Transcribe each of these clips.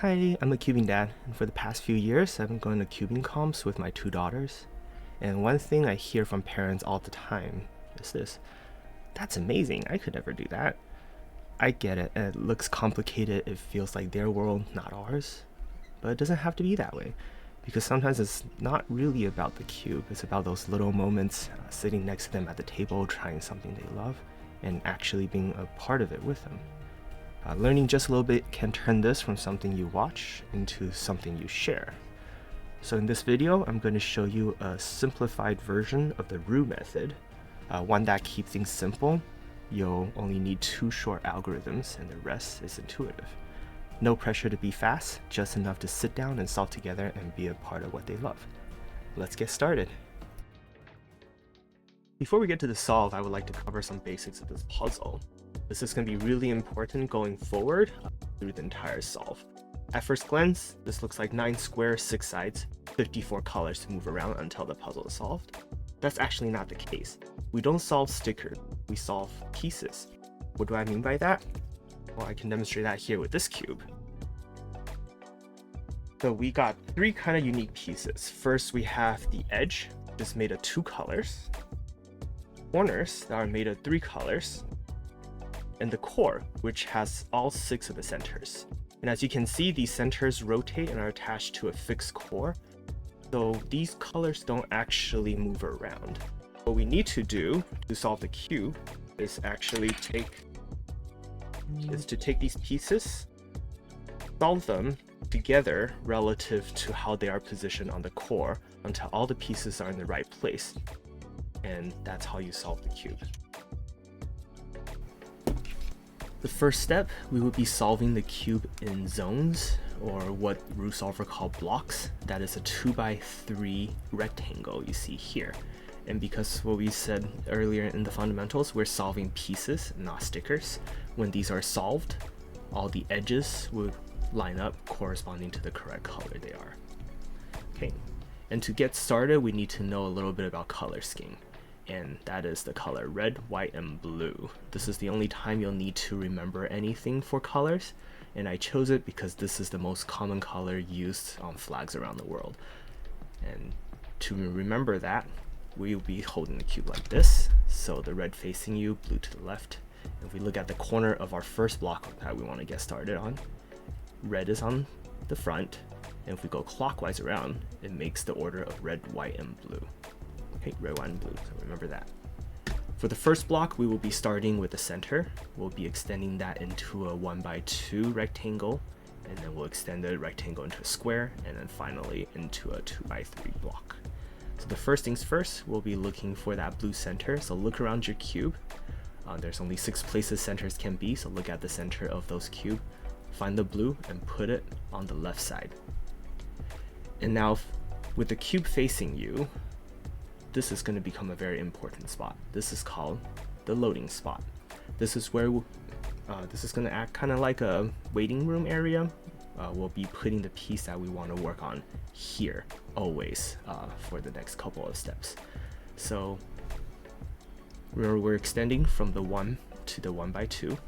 Hi, I'm a cubing dad, and for the past few years, I've been going to cubing comps with my two daughters. And one thing I hear from parents all the time is this: that's amazing, I could never do that. I get it, it looks complicated, it feels like their world, not ours. But it doesn't have to be that way, because sometimes it's not really about the cube, it's about those little moments sitting next to them at the table, trying something they love, and actually being a part of it with them. Learning just a little bit can turn this from something you watch into something you share. So in this video, I'm going to show you a simplified version of the Roux method, one that keeps things simple. You'll only need two short algorithms and the rest is intuitive. No pressure to be fast, just enough to sit down and solve together and be a part of what they love. Let's get started. Before we get to the solve, I would like to cover some basics of this puzzle. This is going to be really important going forward through the entire solve. At first glance, this looks like 9 squares, 6 sides, 54 colors to move around until the puzzle is solved. That's actually not the case. We don't solve stickers, we solve pieces. What do I mean by that? Well, I can demonstrate that here with this cube. So we got 3 kind of unique pieces. First, we have the edge, which is made of 2 colors. Corners that are made of 3 colors. And the core, which has all 6 of the centers. And as you can see, these centers rotate and are attached to a fixed core. So these colors don't actually move around. What we need to do to solve the cube is actually take these pieces, solve them together relative to how they are positioned on the core until all the pieces are in the right place. And that's how you solve the cube. The first step, we would be solving the cube in zones, or what Roux solver called blocks. That is a 2x3 rectangle you see here. And because what we said earlier in the fundamentals, we're solving pieces, not stickers. When these are solved, all the edges would line up corresponding to the correct color they are. Okay, and to get started, we need to know a little bit about color scheme. And that is the color red, white, and blue. This is the only time you'll need to remember anything for colors, and I chose it because this is the most common color used on flags around the world. And to remember that, we'll be holding the cube like this, so the red facing you, blue to the left. If we look at the corner of our first block that we want to get started on, red is on the front, and if we go clockwise around, it makes the order of red, white, and blue. Okay, red, white, and blue, so remember that. For the first block, we will be starting with the center. We'll be extending that into a 1x2 rectangle, and then we'll extend the rectangle into a square, and then finally into a 2x3 block. So the first things first, we'll be looking for that blue center. So look around your cube. There's only 6 places centers can be, so look at the center of those cubes. Find the blue and put it on the left side. And now, with the cube facing you, this is going to become a very important spot. This is called the loading spot. This is where this is going to act kind of like a waiting room area. We'll be putting the piece that we want to work on here always for the next couple of steps. So we're extending from the 1 to the 1x2,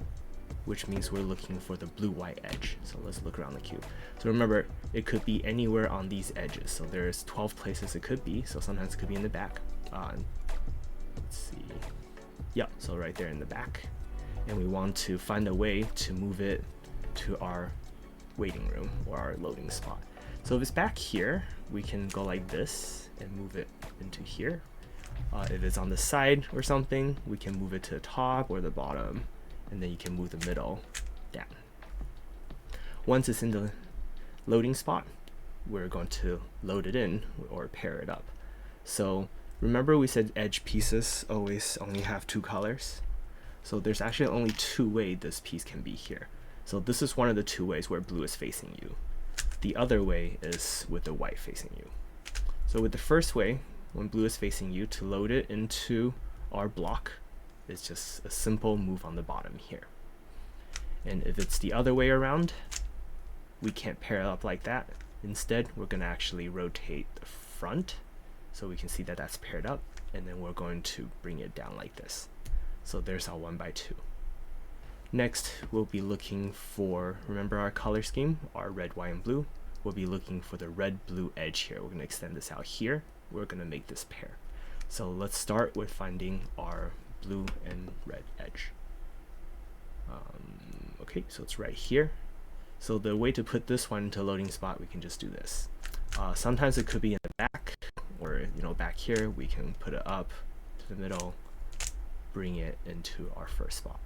which means we're looking for the blue-white edge. So let's look around the cube. So remember, it could be anywhere on these edges. So there's 12 places it could be. So sometimes it could be in the back. Let's see. Yeah, so right there in the back. And we want to find a way to move it to our waiting room or our loading spot. So if it's back here, we can go like this and move it into here. If it's on the side or something, we can move it to the top or the bottom. And then you can move the middle down. Once it's in the loading spot, we're going to load it in or pair it up. So remember we said edge pieces always only have 2 colors. So there's actually only 2 ways this piece can be here. So this is one of the 2 ways where blue is facing you. The other way is with the white facing you. So with the first way, when blue is facing you, to load it into our block, it's just a simple move on the bottom here. And if it's the other way around, we can't pair it up like that. Instead, we're going to actually rotate the front so we can see that that's paired up, and then we're going to bring it down like this. So there's our 1x2. Next, we'll be looking for, remember our color scheme, our red, white, and blue. We'll be looking for the red-blue edge here. We're going to extend this out here. We're going to make this pair. So let's start with finding our blue and red edge. Okay, so it's right here. So the way to put this one into a loading spot, we can just do this. Sometimes it could be in the back, or back here. We can put it up to the middle, bring it into our first spot.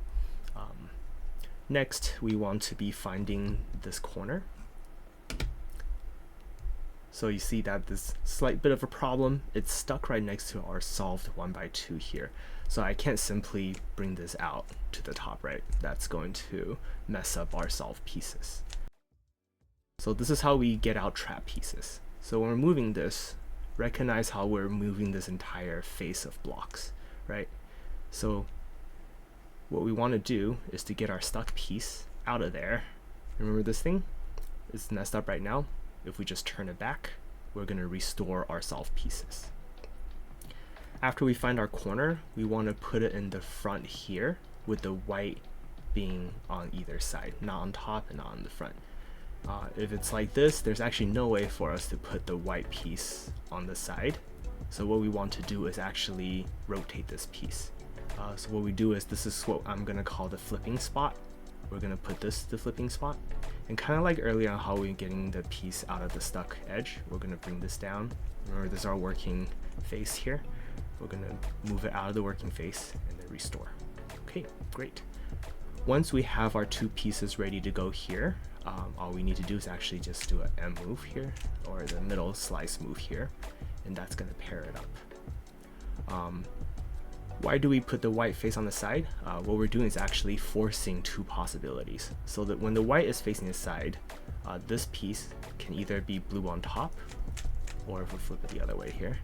Next, we want to be finding this corner. So you see that this slight bit of a problem. It's stuck right next to our solved 1x2 here. So I can't simply bring this out to the top right. That's going to mess up our solved pieces. So this is how we get out trap pieces. So when we're moving this, recognize how we're moving this entire face of blocks, right? So what we want to do is to get our stuck piece out of there. Remember this thing? It's messed up right now. If we just turn it back, we're going to restore our solved pieces. After we find our corner, we want to put it in the front here with the white being on either side, not on top and not on the front. If it's like this, there's actually no way for us to put the white piece on the side. So what we want to do is actually rotate this piece. So what we do is, this is what I'm going to call the flipping spot. We're going to put this the flipping spot. And kind of like earlier on how we're getting the piece out of the stuck edge, we're going to bring this down. Remember, this is our working face here. We're going to move it out of the working face and then restore. Okay, great. Once we have our two pieces ready to go here, all we need to do is actually just do an M move here, or the middle slice move here, and that's going to pair it up. Why do we put the white face on the side? What we're doing is actually forcing two possibilities. So that when the white is facing the side, this piece can either be blue on top, or if we flip it the other way here,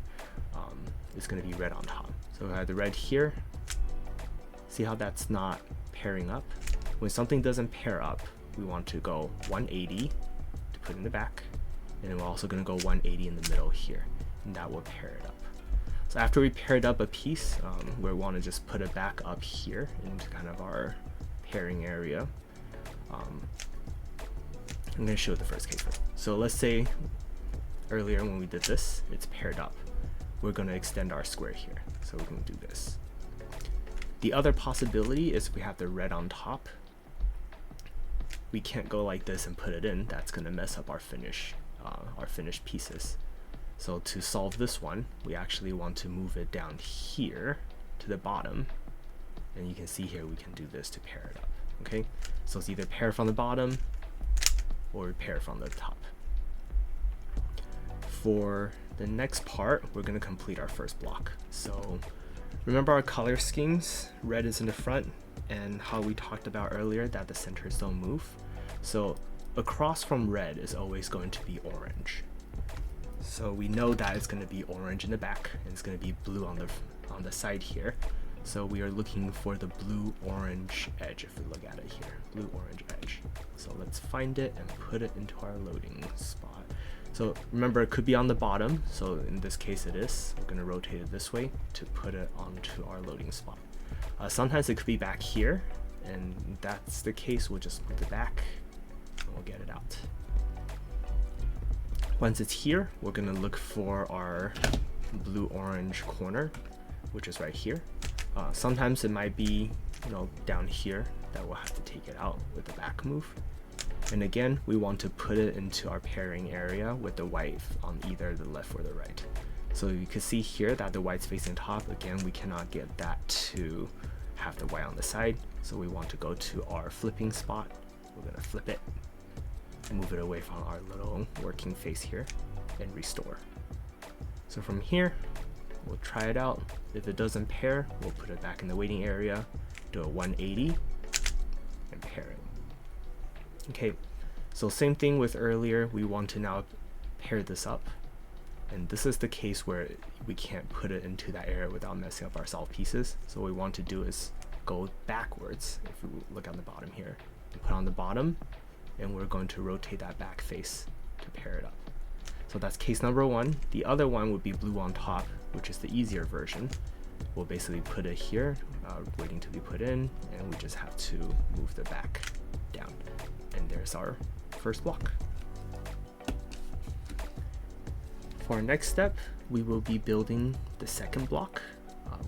it's going to be red on top. So we have the red here. See how that's not pairing up? When something doesn't pair up, we want to go 180 to put in the back, and then we're also going to go 180 in the middle here, and that will pair it up. So after we paired up a piece, we want to just put it back up here into kind of our pairing area. I'm going to show the first case first. So let's say earlier when we did this, it's paired up. We're going to extend our square here. So we're going to do this. The other possibility is we have the red on top. We can't go like this and put it in. That's going to mess up our finished pieces. So to solve this one, we actually want to move it down here to the bottom. And you can see here we can do this to pair it up. Okay, so it's either pair from the bottom or pair from the top. For the next part, we're going to complete our first block. So remember our color schemes? Red is in the front, and how we talked about earlier that the centers don't move. So across from red is always going to be orange. So we know that it's going to be orange in the back, and it's going to be blue on the side here. So we are looking for the blue-orange edge if we look at it here, blue-orange edge. So let's find it and put it into our loading spot. So remember, it could be on the bottom, so in this case it is. We're going to rotate it this way to put it onto our loading spot. Sometimes it could be back here, and if that's the case, we'll just move it back and we'll get it out. Once it's here, we're going to look for our blue-orange corner, which is right here. Sometimes it might be, down here that we'll have to take it out with the back move. And again, we want to put it into our pairing area with the white on either the left or the right. So you can see here that the white's facing top. Again, we cannot get that to have the white on the side. So we want to go to our flipping spot. We're going to flip it, move it away from our little working face here, and restore. So from here, we'll try it out. If it doesn't pair, we'll put it back in the waiting area, do a 180, and pair it. Okay, so same thing with earlier. We want to now pair this up. And this is the case where we can't put it into that area without messing up our solved pieces. So what we want to do is go backwards, if we look on the bottom here, and put on the bottom, and we're going to rotate that back face to pair it up. So that's case number one. The other one would be blue on top, which is the easier version. we'll basically put it here, waiting to be put in, and we just have to move the back down. And there's our first block. For our next step, we will be building the second block,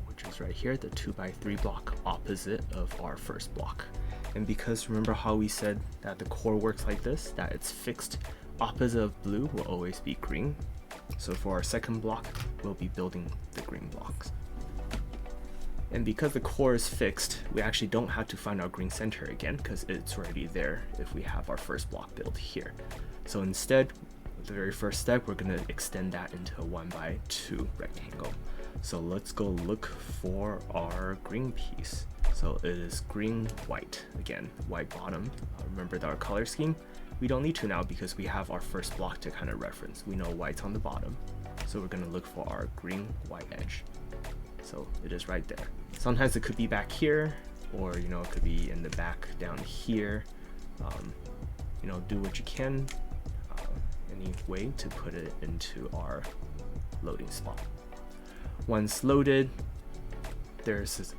which is right here, the 2x3 block opposite of our first block. And because remember how we said that the core works like this, that it's fixed, opposite of blue will always be green. So for our second block, we'll be building the green blocks. And because the core is fixed, we actually don't have to find our green center again because it's already there if we have our first block built here. So instead, the very first step, we're going to extend that into a 1x2 rectangle. So let's go look for our green piece. So it is green, white. Again, white bottom. Remember our color scheme? We don't need to now because we have our first block to kind of reference. We know white's on the bottom. So we're going to look for our green, white edge. So it is right there. Sometimes it could be back here, or it could be in the back down here. Do what you can, any way to put it into our loading spot. Once loaded,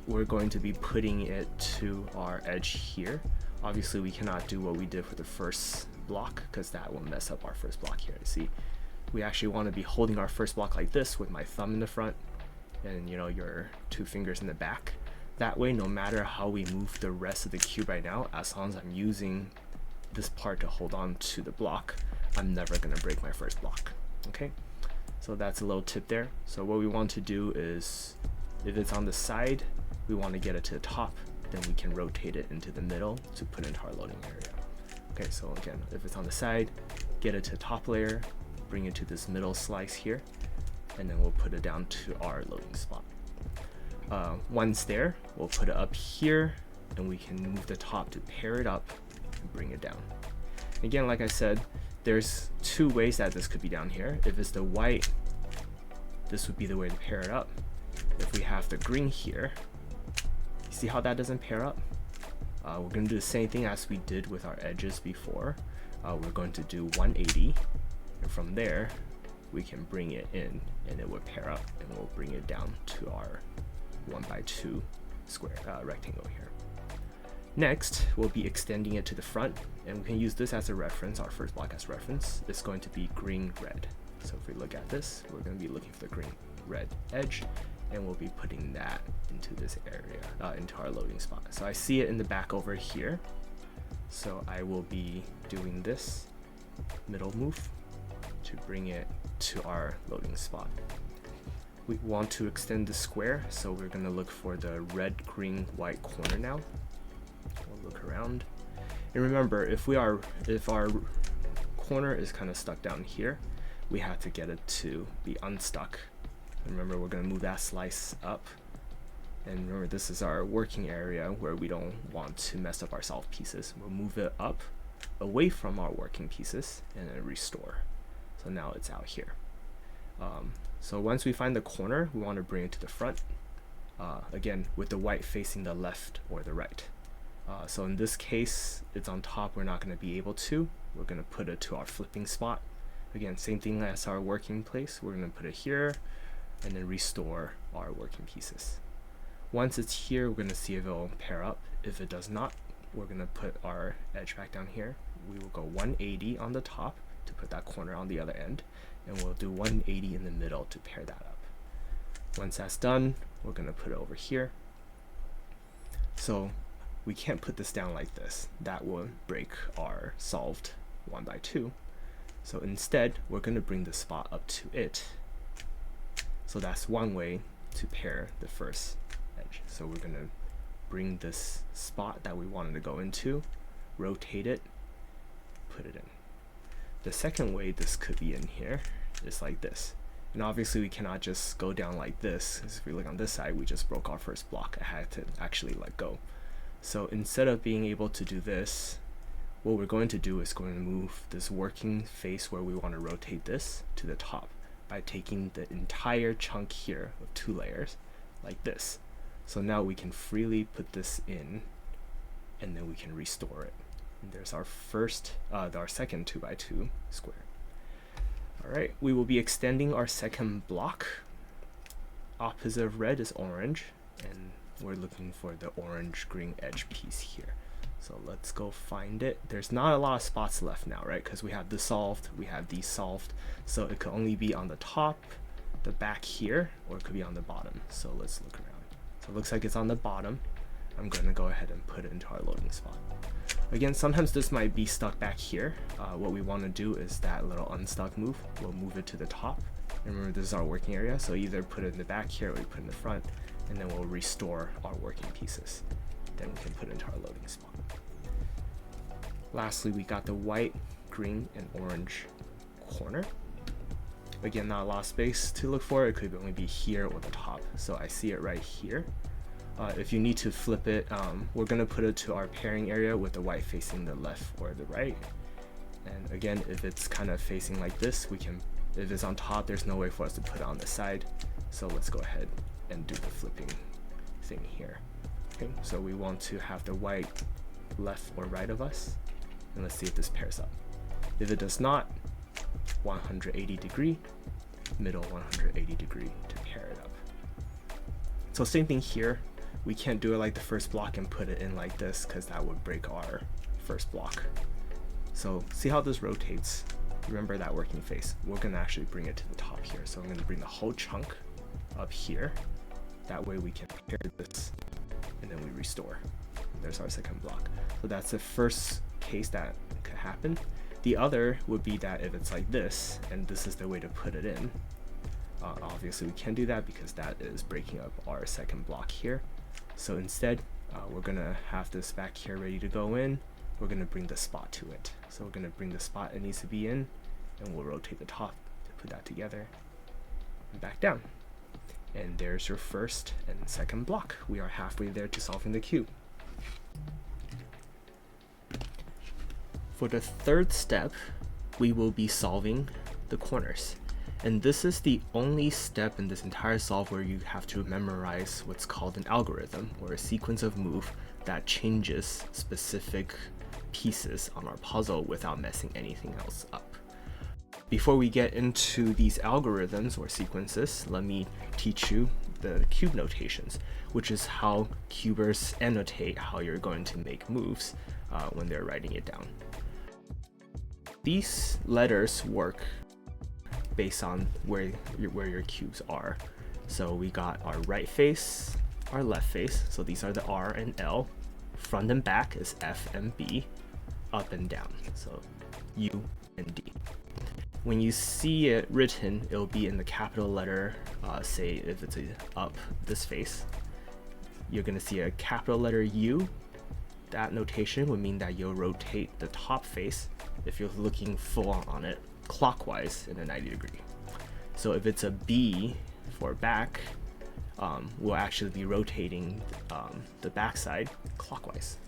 we're going to be putting it to our edge here. Obviously, we cannot do what we did for the first block because that will mess up our first block here. You see, we actually want to be holding our first block like this with my thumb in the front and your 2 fingers in the back. That way, no matter how we move the rest of the cube right now, as long as I'm using this part to hold on to the block, I'm never going to break my first block. Okay, so that's a little tip there. So what we want to do is, if it's on the side, we want to get it to the top, then we can rotate it into the middle to put into our loading area. Okay, so again, if it's on the side, get it to the top layer, bring it to this middle slice here, and then we'll put it down to our loading spot. Once there, we'll put it up here, and we can move the top to pair it up and bring it down. Again, like I said, there's 2 ways that this could be down here. If it's the white, this would be the way to pair it up. If we have the green here, you see how that doesn't pair up? We're going to do the same thing as we did with our edges before. We're going to do 180, and from there, we can bring it in, and it would pair up, and we'll bring it down to our 1x2 square rectangle here. Next, we'll be extending it to the front, and we can use this as a reference, our first block as reference. It's going to be green, red. So if we look at this, we're going to be looking for the green, red edge, and we'll be putting that into this area, into our loading spot. So I see it in the back over here. So I will be doing this middle move to bring it to our loading spot. We want to extend the square, so we're going to look for the red, green, white corner now. We'll look around, and remember, if our corner is kind of stuck down here, we have to get it to be unstuck. And remember, we're going to move that slice up, and remember, this is our working area where we don't want to mess up our solved pieces. We'll move it up away from our working pieces and then restore. So now it's out here. So once we find the corner, we want to bring it to the front, again with the white facing the left or the right. So in this case, it's on top, we're not going to be able to. We're going to put it to our flipping spot. Again, same thing as our working place. We're going to put it here and then restore our working pieces. Once it's here, we're going to see if it will pair up. If it does not, we're going to put our edge back down here. We will go 180 on the top to put that corner on the other end, and we'll do 180 in the middle to pair that up. Once that's done, we're going to put it over here. So we can't put this down like this. That will break our solved 1x2. So instead, we're going to bring the spot up to it. So that's one way to pair the first edge. So we're going to bring this spot that we wanted to go into, rotate it, put it in. The second way this could be in here is like this. And obviously we cannot just go down like this, because if we look on this side, we just broke our first block. I had to actually let go. So instead of being able to do this, what we're going to do is going to move this working face where we want to rotate this to the top by taking the entire chunk here of 2 layers like this. So now we can freely put this in, and then we can restore it. And there's our second 2x2 square. All right, we will be extending our second block opposite of red is orange, and we're looking for the orange green edge piece here. So let's go find it. There's not a lot of spots left now, right? Because we have this solved, we have these solved. So it could only be on the top, the back here, or it could be on the bottom. So let's look around. So it looks like it's on the bottom. I'm going to go ahead and put it into our loading spot. Again, sometimes this might be stuck back here. What we want to do is that little unstuck move. We'll move it to the top. Remember, this is our working area, so either put it in the back here or we put it in the front, and then we'll restore our working pieces. Then we can put it into our loading spot. Lastly, we got the white, green, and orange corner. Again, not a lot of space to look for. It could only be here or the top. So I see it right here. If you need to flip it, we're going to put it to our pairing area with the white facing the left or the right. And again, if it's kind of facing like this, we can, if it's on top, there's no way for us to put it on the side. So let's go ahead and do the flipping thing here. Okay, so we want to have the white left or right of us. And let's see if this pairs up. If it does not, 180 degree, middle 180 degree to pair it up. So same thing here. We can't do it like the first block and put it in like this because that would break our first block. So see how this rotates? Remember that working face. We're gonna actually bring it to the top here. So I'm gonna bring the whole chunk up here. That way we can pair this and then we restore. There's our second block. So that's the first case that could happen. The other would be that if it's like this and this is the way to put it in, obviously we can't do that because that is breaking up our second block here. So instead we're gonna have this back here ready to go in. We're gonna bring the spot to it. So we're gonna bring the spot it needs to be in, and we'll rotate the top to put that together and back down. And there's your first and second block. We are halfway there to solving the cube. For the third step, we will be solving the corners. And this is the only step in this entire solve where you have to memorize what's called an algorithm, or a sequence of move that changes specific pieces on our puzzle without messing anything else up. Before we get into these algorithms or sequences, let me teach you the cube notations, which is how cubers annotate how you're going to make moves when they're writing it down. These letters work based on where your cubes are. So we got our right face, our left face, so these are the R and L. Front and back is F and B. Up and down, so U and D. When you see it written, it'll be in the capital letter, say if it's up this face, you're gonna see a capital letter U. That notation would mean that you'll rotate the top face if you're looking full on it clockwise in a 90 degree. So if it's a B for back, we'll actually be rotating the back side clockwise.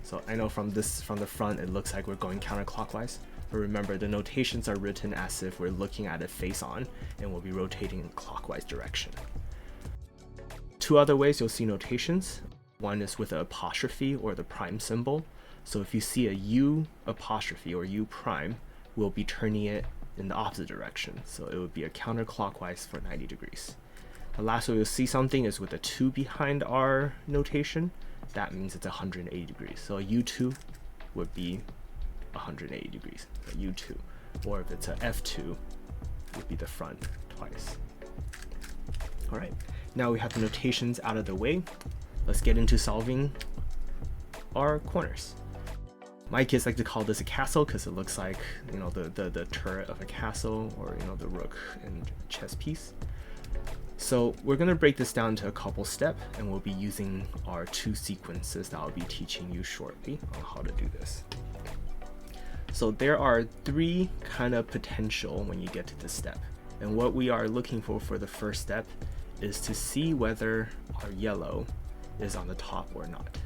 So I know from the front it looks like we're going counterclockwise, but remember the notations are written as if we're looking at it face on, and we'll be rotating in clockwise direction. Two other ways you'll see notations. One is with an apostrophe or the prime symbol. So if you see a U apostrophe or U prime, we'll be turning it in the opposite direction. So it would be a counterclockwise for 90 degrees. The last way you'll see something is with a 2 behind our notation. That means it's 180 degrees. So a U2 would be 180 degrees, a U2. Or if it's a F2, it would be the front twice. All right, now we have the notations out of the way. Let's get into solving our corners. My kids like to call this a castle because it looks like, you know, the turret of a castle, or, you know, the rook and chess piece. So we're going to break this down to a couple steps, and we'll be using our two sequences that I'll be teaching you shortly on how to do this. So there are three kind of potential when you get to this step. And what we are looking for the first step is to see whether our yellow is on the top or not.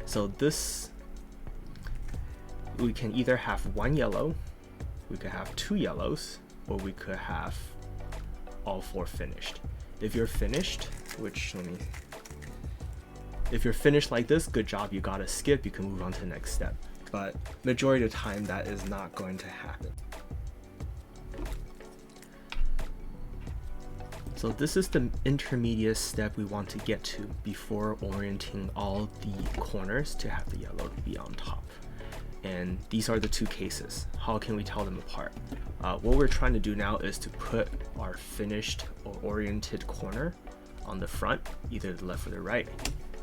So this, we can either have one yellow, we could have two yellows, or we could have all four finished. If you're finished, if you're finished like this, good job, you gotta skip, you can move on to the next step. But majority of the time that is not going to happen. So this is the intermediate step we want to get to before orienting all the corners to have the yellow be on top. And these are the two cases. How can we tell them apart? What we're trying to do now is to put our finished or oriented corner on the front, either the left or the right,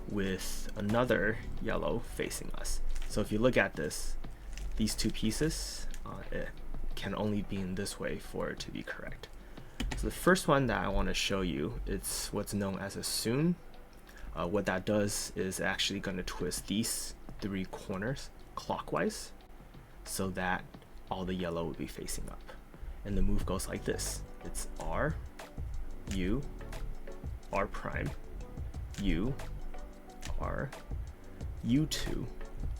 with another yellow facing us. So if you look at this, these two pieces, it can only be in this way for it to be correct. So the first one that I want to show you, it's what's known as a soon. What that does is actually going to twist these three corners clockwise so that all the yellow will be facing up. And the move goes like this. It's R, U, R prime, U, R, U2,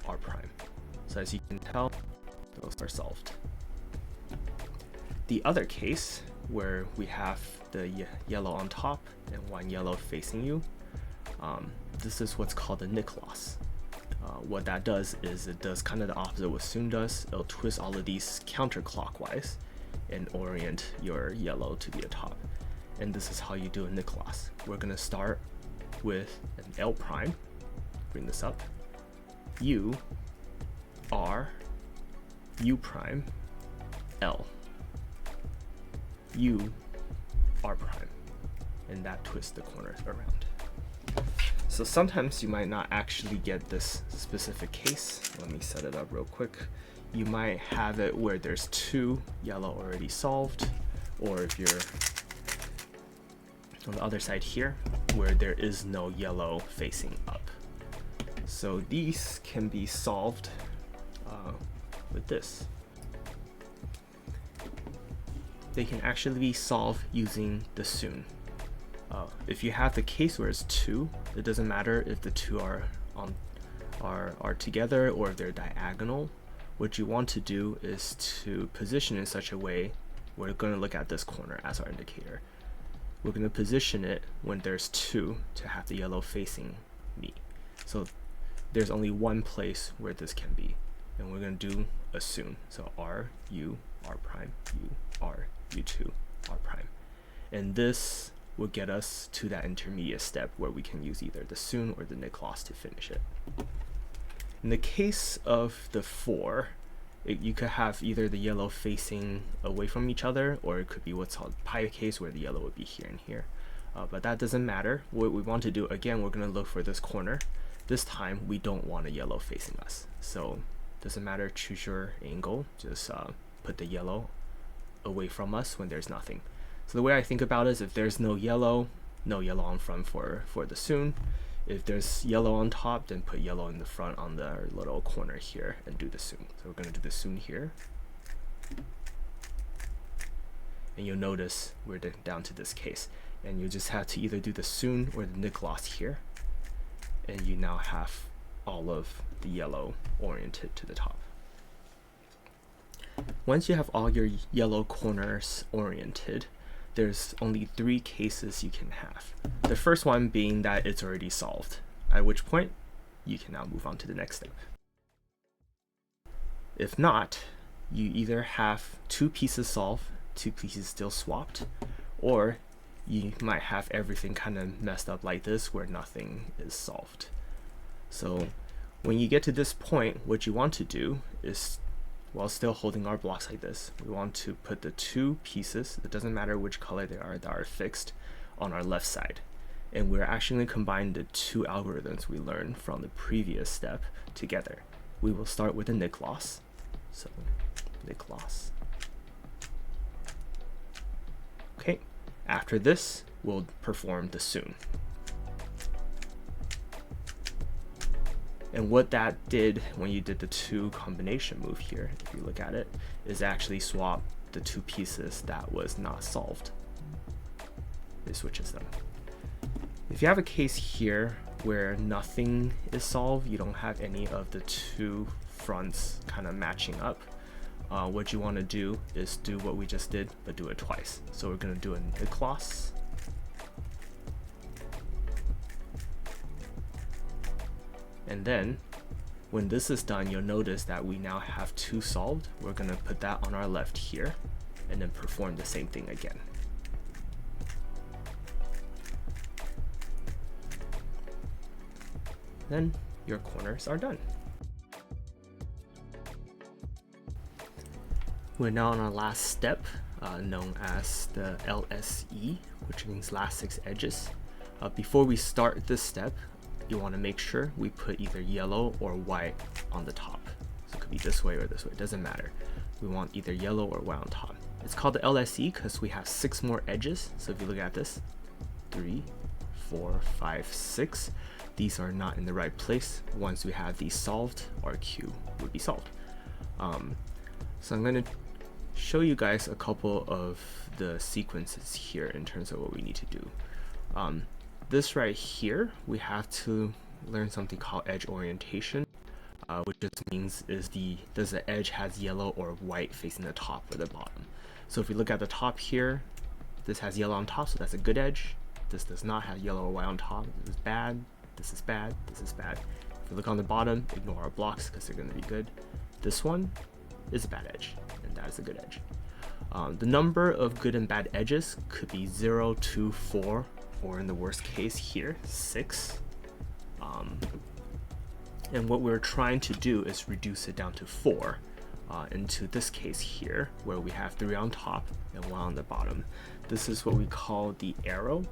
R prime. So as you can tell, those are solved. The other case, where we have the yellow on top and one yellow facing you, this is what's called a nick loss. What that does is it does kind of the opposite of what soon does. It'll twist all of these counterclockwise and orient your yellow to be atop. And this is how you do a nick loss. We're going to start with an L prime, bring this up, U, R, U prime, L, U, R prime, and that twists the corners around. So sometimes you might not actually get this specific case. Let me set it up real quick. You might have it where there's two yellow already solved, or if you're on the other side here, where there is no yellow facing up. So these can be solved with this. They can actually be solved using the soon. If you have the case where it's two, it doesn't matter if the two are together or if they're diagonal. What you want to do is to position in such a way, we're going to look at this corner as our indicator. We're going to position it when there's two to have the yellow facing me. So there's only one place where this can be, and we're going to do a soon. So R, U, R prime, U, R, U2, R prime. And this will get us to that intermediate step where we can use either the soon or the nick loss to finish it. In the case of the 4, you could have either the yellow facing away from each other, or it could be what's called pie case where the yellow would be here and here. But that doesn't matter. What we want to do, again, we're going to look for this corner. This time we don't want a yellow facing us. So doesn't matter, choose your angle, just put the yellow away from us when there's nothing. So the way I think about it is if there's no yellow on front for the soon. If there's yellow on top, then put yellow in the front on the little corner here and do the soon. So we're going to do the soon here. And you'll notice we're down to this case. And you just have to either do the soon or the nick loss here. And you now have all of the yellow oriented to the top. Once you have all your yellow corners oriented, there's only 3 cases you can have. The first one being that it's already solved, at which point you can now move on to the next step. If not, you either have 2 pieces solved, 2 pieces still swapped, or you might have everything kind of messed up like this where nothing is solved. So when you get to this point, what you want to do is, while still holding our blocks like this, we want to put the 2 pieces, it doesn't matter which color they are, that are fixed, on our left side. And we're actually going to combine the 2 algorithms we learned from the previous step together. We will start with the nick loss. So nick loss. Okay, after this, we'll perform the soon. And what that did when you did the 2 combination move here, if you look at it, is actually swap the 2 pieces that was not solved. It switches them. If you have a case here where nothing is solved, you don't have any of the 2 fronts kind of matching up, what you want to do is do what we just did, but do it twice. So we're going to do a nick loss. And then when this is done, you'll notice that we now have 2 solved. We're going to put that on our left here and then perform the same thing again. then your corners are done. We're now on our last step, known as the LSE, which means last 6 edges. Before we start this step, you want to make sure we put either yellow or white on the top. So it could be this way or this way, it doesn't matter. We want either yellow or white on top. It's called the LSE because we have 6 more edges. So if you look at this, 3, 4, 5, 6. These are not in the right place. Once we have these solved, our cube would be solved. So I'm going to show you guys a couple of the sequences here in terms of what we need to do. This right here, we have to learn something called edge orientation, which just means does the edge has yellow or white facing the top or the bottom. So if we look at the top here, this has yellow on top, so that's a good edge. This does not have yellow or white on top. This is bad. This is bad. This is bad. If we look on the bottom, ignore our blocks because they're going to be good. This one is a bad edge, and that is a good edge. The number of good and bad edges could be 0, 2, 4, or in the worst case here, 6. And what we're trying to do is reduce it down to 4 into this case here, where we have 3 on top and 1 on the bottom. This is what we call the arrow,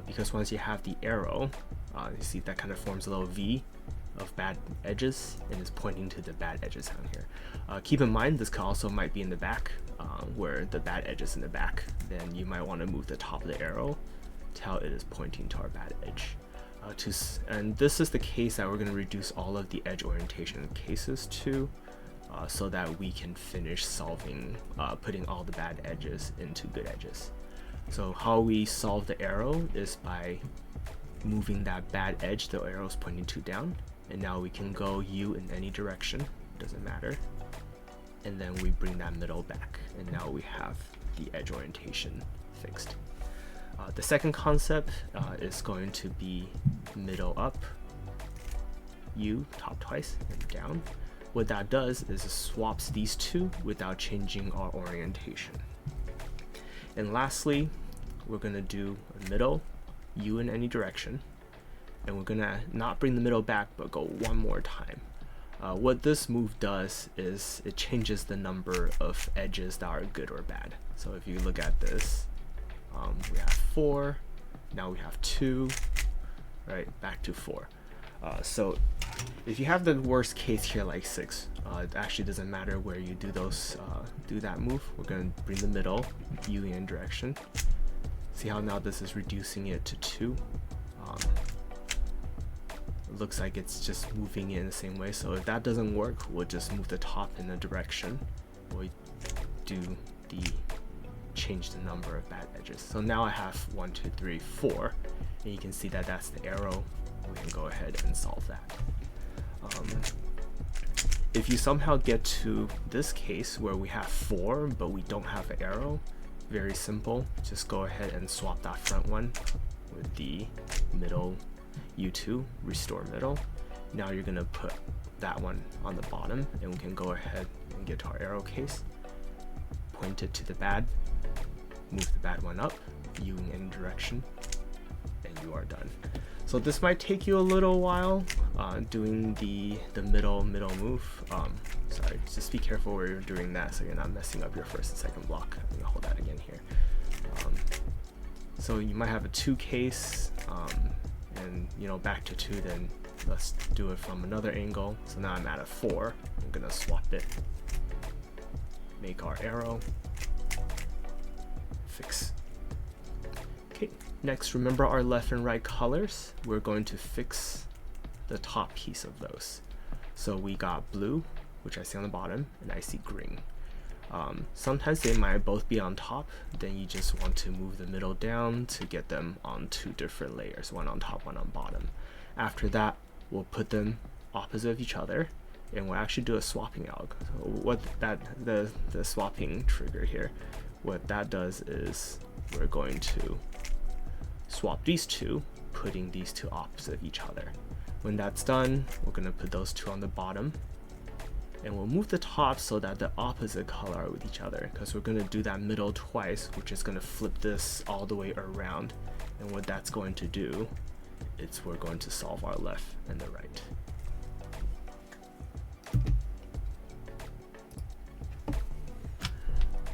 because once you have the arrow, you see that kind of forms a little V of bad edges and is pointing to the bad edges down here. Keep in mind this also might be in the back, where the bad edge is in the back. Then you might want to move the top of the arrow to how it is pointing to our bad edge. And this is the case that we're going to reduce all of the edge orientation cases to, so that we can finish solving, putting all the bad edges into good edges. So how we solve the arrow is by moving that bad edge the arrow is pointing to down, and now we can go U in any direction, doesn't matter, and then we bring that middle back, and now we have the edge orientation fixed. The second concept is going to be middle up, U, top twice, and down. What that does is it swaps these two without changing our orientation. And lastly, we're going to do a middle, U in any direction, and we're going to not bring the middle back but go one more time. What this move does is it changes the number of edges that are good or bad. So if you look at this, we have 4, now we have 2, right, back to 4. So if you have the worst case here like 6, it actually doesn't matter where you do that move. We're going to bring the middle, U in direction. See how now this is reducing it to 2. It looks like it's just moving in the same way. So if that doesn't work, we'll just move the top in a direction. We'll change the number of bad edges. So now I have 1, 2, 3, 4, and you can see that that's the arrow. We can go ahead and solve that. If you somehow get to this case where we have 4 but we don't have an arrow, very simple, just go ahead and swap that front one with the middle U2, restore middle. Now you're gonna put that one on the bottom, and we can go ahead and get to our arrow case, point it to the bad, move the bad one up, U in any direction, and you are done. So this might take you a little while doing the middle move. Sorry, just be careful where you're doing that so you're not messing up your first and second block. I'm gonna hold that again here. So you might have a 2 case, and back to 2, then let's do it from another angle. So now I'm at a 4, I'm gonna swap it, make our arrow, fix. Okay, next, remember our left and right colors. We're going to fix the top piece of those. So we got blue, which I see on the bottom, and I see green. Sometimes they might both be on top, then you just want to move the middle down to get them on 2 different layers, one on top, one on bottom. After that, we'll put them opposite of each other, and we'll actually do a swapping alg. So the swapping trigger here, what that does is we're going to swap these two, putting these two opposite of each other. When that's done, we're going to put those 2 on the bottom, and we'll move the top so that the opposite color are with each other, because we're going to do that middle twice, which is going to flip this all the way around. And what that's going to do we're going to solve our left and the right.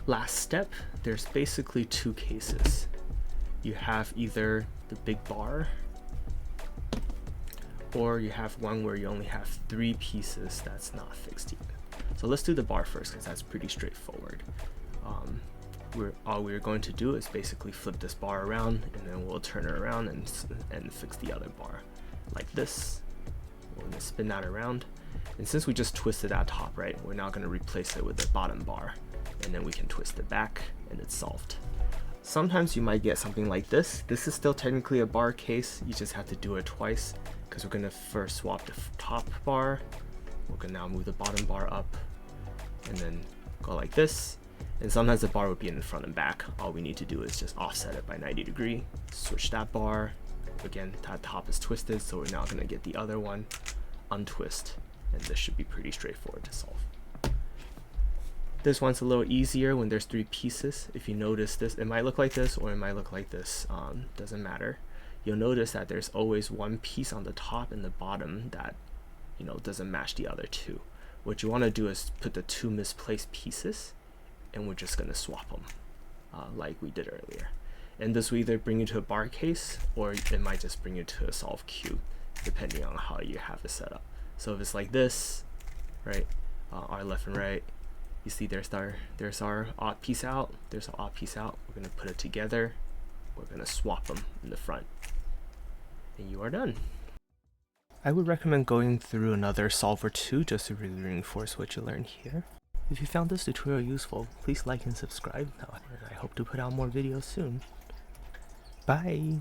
Last step, there's basically two cases. You have either the big bar, or you have one where you only have 3 pieces that's not fixed yet. So let's do the bar first, because that's pretty straightforward. All we're going to do is basically flip this bar around, and then we'll turn it around and fix the other bar. Like this. We're going to spin that around. And since we just twisted that top right, we're now going to replace it with the bottom bar. And then we can twist it back, and it's solved. Sometimes you might get something like this. This is still technically a bar case. You just have to do it twice, because we're going to first swap the top bar. We're going to now move the bottom bar up, and then go like this. And sometimes the bar would be in the front and back. All we need to do is just offset it by 90 degrees, switch that bar. Again, that top is twisted, so we're now going to get the other one, untwist, and this should be pretty straightforward to solve. This one's a little easier when there's 3 pieces. If you notice this, it might look like this or it might look like this, doesn't matter. You'll notice that there's always one piece on the top and the bottom that, you know, doesn't match the other 2. What you want to do is put the 2 misplaced pieces, and we're just going to swap them like we did earlier. And this will either bring you to a bar case, or it might just bring you to a solved cube, depending on how you have it set up. So if it's like this, right, our left and right, you see there's our odd piece out, there's an odd piece out. We're going to put it together, we're going to swap them in the front, and you are done. I would recommend going through another solve or 2 just to really reinforce what you learned here. If you found this tutorial useful, please like and subscribe, and I hope to put out more videos soon. Bye!